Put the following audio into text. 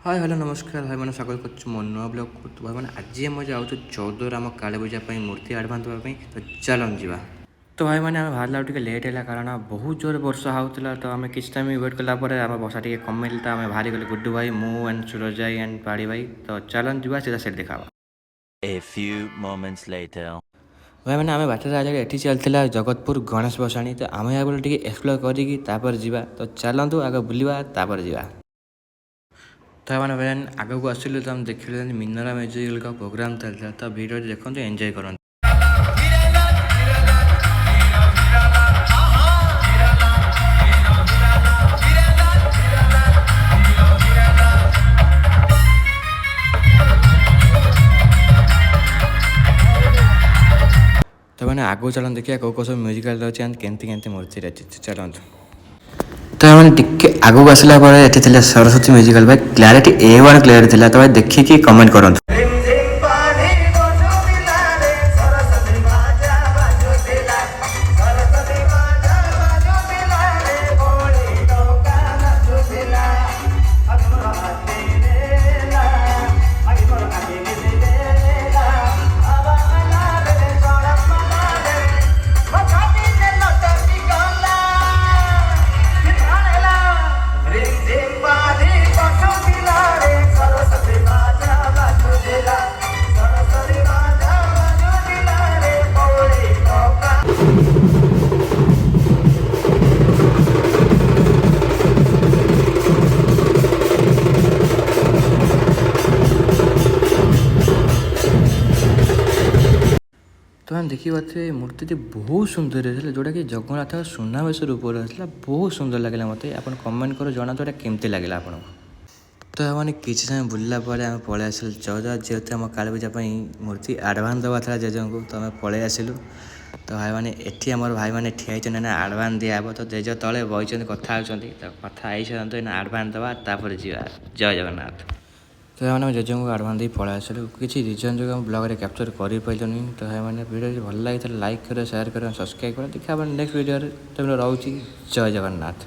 Hi hello नमस्कार भाई मैंने स्वागत कर मो नुआ ब्लॉग को। तो भाई मैंने आज आम जाऊँ 14 आम काली पूजा मूर्ति आडभान देवाई तो चल जा। तो भाई मैंने बाहर टे लेट है कारण बहुत जोर वर्षा होता तो आम किस टाइम वेट कलापर आम वर्षा टे कमेल तो आम बाहरी गले गुड्डू भाई मु एंड सूरज भाई एंड पाड़ी भाई तो चलन जा सीधा सेट देखा। A few moments later. भाई मैंने आम बाटर आज ये चलता जगतपुर गणेश बसाणी तो आम यहाँ टे एक्सप्लोर करा तो चलतु आग बुलवा जा। तो मैंने भाई आग को आसलु तो हम देखिए मिनरा म्यूजिकल का प्रोग्राम चलता तो वीडियो देखते एंजॉय करते। तो मैंने आगू चलन देखिए कौ सब म्यूजिकल अच्छे केमती केमती मूर्ति अच्छी चलते। तो मैंने टिके आगू आसला सरस्वती म्यूजिकल भाई क्लारिटी A1 क्लियर थी तो भाई देखिए कमेंट करूँ। तो हम देखिए बात मूर्ति बहुत सुंदर है जोटा कि जगन्नाथ सुनावेश रूप रहा बहुत सुंदर लगे मत आप कमेंट कर जना तो केमती लगे आपको। तो मैंने किसी समय बुलला आम पलि आसल चौदह जेहतु आम काली पूजा मूर्ति आडभान देवा था जेज को तो आम पलि आसलु। तो भाई मैंने एटी आम भाई मैंने ठिया ना आडभान दिहब तो जेज तले बही कथा होती तो कथा ही सारे आडभान देवा तापर जा जय जगन्नाथ। तो मैंने जेज को आडभान दे पलि आसलु किसी रिजन जो ब्लॉग कैप्चर कर पार्लुनि। तो मैंने वीडियो भल लगी लाइक कर शेयर कर सब्सक्राइब कर देखा नेक्स्ट वीडियो तो रोचे जय जगन्नाथ।